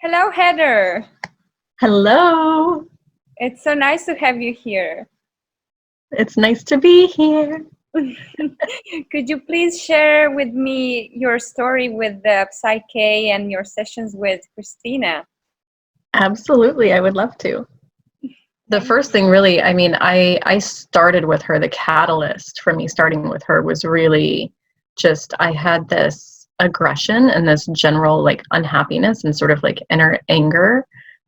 Hello, Heather. Hello. It's so nice to have you here. It's nice to be here. Could you please share with me your story with the Psych-k and your sessions with Christina? Absolutely, I would love to. The Thank first thing really, I started with her. The catalyst for me starting with her was really just I had this aggression and this general like unhappiness and sort of like inner anger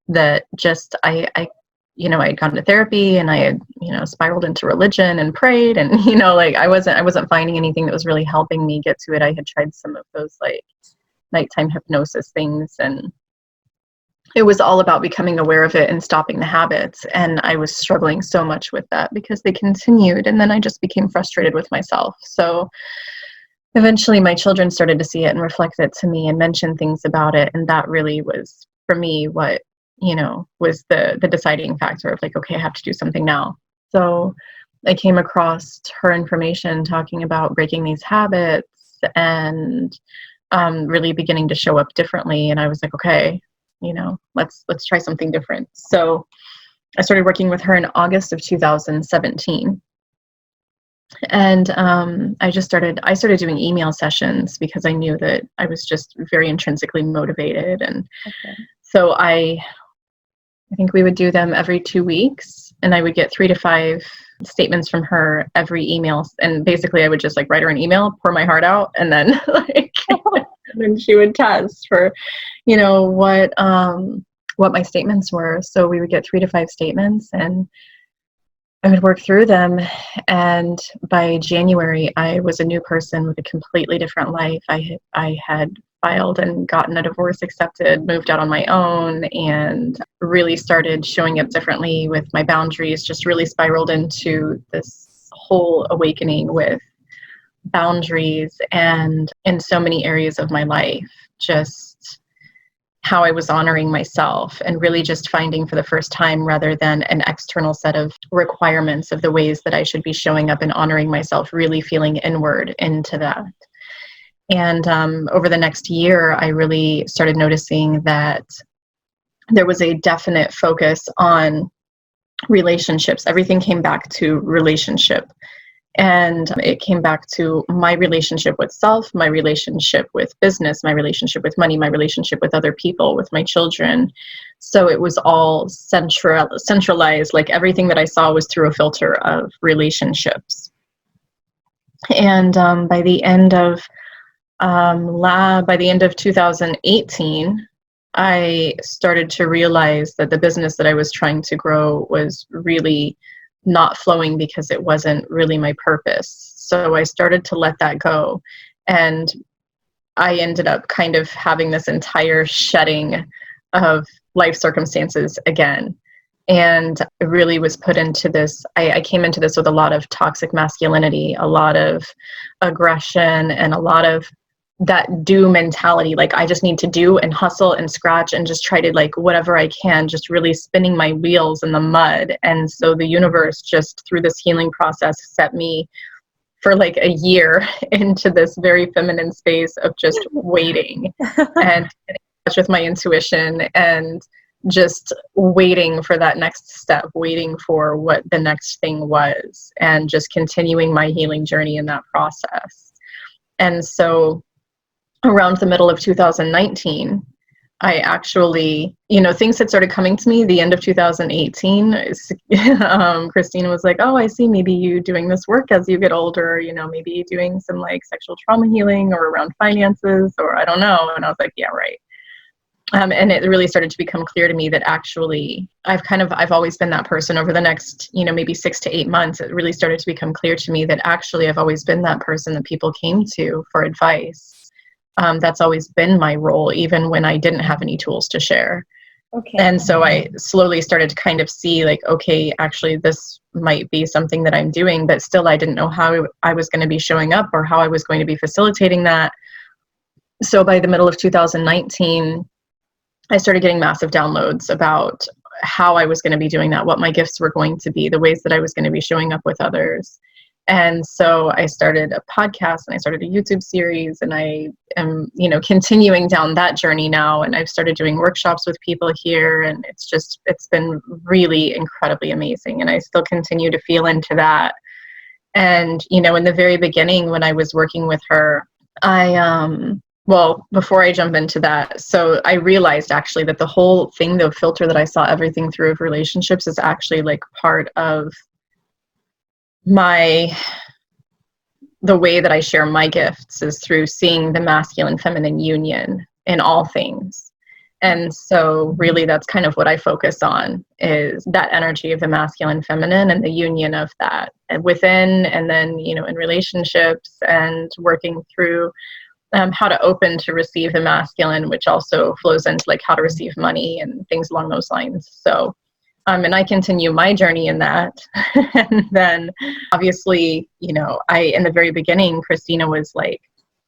that just I had gone to therapy and I had, spiraled into religion and prayed and, like I wasn't finding anything that was really helping me get to it. I had tried some of those like nighttime hypnosis things, and it was all about becoming aware of it and stopping the habits. And I was struggling so much with that because they continued, and then I just became frustrated with myself. So eventually my children started to see it and reflect it to me and mention things about it. And that really was, for me, what, was the deciding factor of like, okay, I have to do something now. So I came across her information talking about breaking these habits and really beginning to show up differently. And I was like, okay, let's try something different. So I started working with her in August of 2017. And I started doing email sessions because I knew that I was just very intrinsically motivated. And so I think we would do them every 2 weeks, and I would get 3 to 5 statements from her every email. And basically I would just like write her an email, pour my heart out, and then like, and then she would test for, what my statements were. So we would get 3 to 5 statements and I would work through them. And by January, I was a new person with a completely different life. I had filed and gotten a divorce accepted, moved out on my own, and really started showing up differently with my boundaries, just really spiraled into this whole awakening with boundaries and in so many areas of my life, just how I was honoring myself and really just finding for the first time, rather than an external set of requirements of the ways that I should be showing up and honoring myself, really feeling inward into that. And over the next year, I really started noticing that there was a definite focus on relationships. Everything came back to relationship. And it came back to my relationship with self, my relationship with business, my relationship with money, my relationship with other people, with my children. So it was all centralized, like everything that I saw was through a filter of relationships. And by the end of 2018, I started to realize that the business that I was trying to grow was really not flowing because it wasn't really my purpose. So I started to let that go. And I ended up kind of having this entire shedding of life circumstances again. And it really was put into this, I came into this with a lot of toxic masculinity, a lot of aggression, and a lot of that do mentality. Like I just need to do and hustle and scratch and just try to like whatever I can, just really spinning my wheels in the mud. And so the universe just through this healing process set me for like a year into this very feminine space of just waiting and getting in touch with my intuition and just waiting for that next step, waiting for what the next thing was, and just continuing my healing journey in that process. And so around the middle of 2019, I actually, things had started coming to me the end of 2018. Christina was like, oh, I see maybe you doing this work as you get older, maybe doing some like sexual trauma healing or around finances, or I don't know. And I was like, yeah, right. And it really started to become clear to me that actually I've always been that person. Over the next, maybe 6 to 8 months, it really started to become clear to me that actually I've always been that person that people came to for advice. That's always been my role, even when I didn't have any tools to share. Okay. And so I slowly started to kind of see like, okay, actually this might be something that I'm doing, but still I didn't know how I was going to be showing up or how I was going to be facilitating that. So by the middle of 2019, I started getting massive downloads about how I was going to be doing that, what my gifts were going to be, the ways that I was going to be showing up with others. And so I started a podcast and I started a YouTube series, and I am, continuing down that journey now. And I've started doing workshops with people here, and it's been really incredibly amazing. And I still continue to feel into that. And, in the very beginning when I was working with her, well, before I jump into that, so I realized actually that the whole thing, the filter that I saw everything through of relationships, is actually like part of the way that I share my gifts is through seeing the masculine feminine union in all things. And so really that's kind of what I focus on, is that energy of the masculine feminine and the union of that within, and then, in relationships, and working through how to open to receive the masculine, which also flows into like how to receive money and things along those lines. So and I continue my journey in that. And then obviously, in the very beginning, Christina was like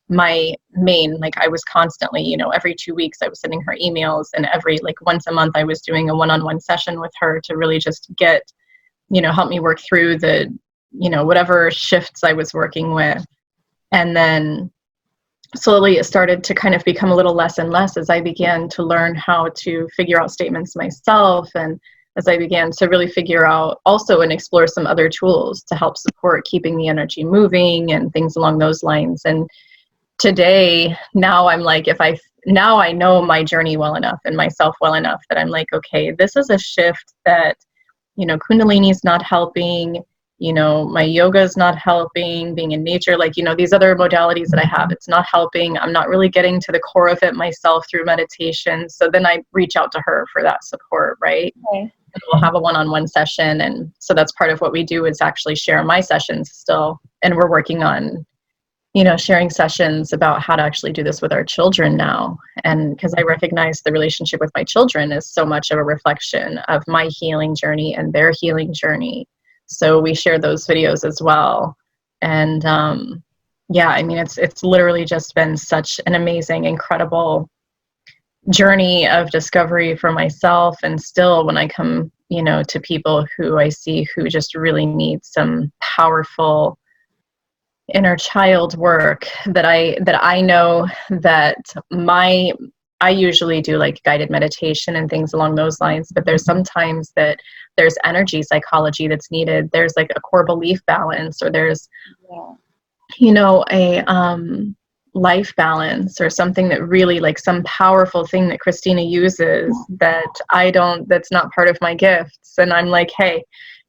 my main, like I was constantly, every 2 weeks I was sending her emails, and every like once a month I was doing a one-on-one session with her to really just get, help me work through the, whatever shifts I was working with. And then slowly it started to kind of become a little less and less as I began to learn how to figure out statements myself, and as I began to really figure out also and explore some other tools to help support keeping the energy moving and things along those lines. And today, now I'm like, now I know my journey well enough and myself well enough that I'm like, okay, this is a shift that, Kundalini is not helping, my yoga is not helping, being in nature, like, these other modalities that I have, it's not helping. I'm not really getting to the core of it myself through meditation. So then I reach out to her for that support, right? Okay. And we'll have a one-on-one session. And so that's part of what we do, is actually share my sessions still. And we're working on, sharing sessions about how to actually do this with our children now. And because I recognize the relationship with my children is so much of a reflection of my healing journey and their healing journey. So we share those videos as well. And yeah, I mean, it's literally just been such an amazing, incredible journey of discovery for myself. And still when I come, to people who I see who just really need some powerful inner child work, that I know that I usually do like guided meditation and things along those lines, but there's sometimes that there's energy psychology that's needed. There's like a core belief balance, or there's, a life balance, or something that really, like some powerful thing that Christina uses that that's not part of my gifts. And I'm like, hey,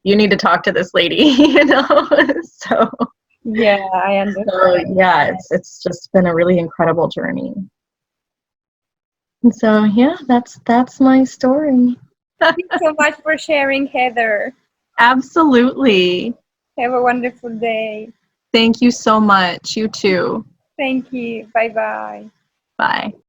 you need to talk to this lady, so. Yeah, I understand. So yeah, it's just been a really incredible journey. And so yeah, that's my story. Thank you so much for sharing, Heather. Absolutely. Have a wonderful day. Thank you so much. You too. Thank you. Bye-bye. Bye.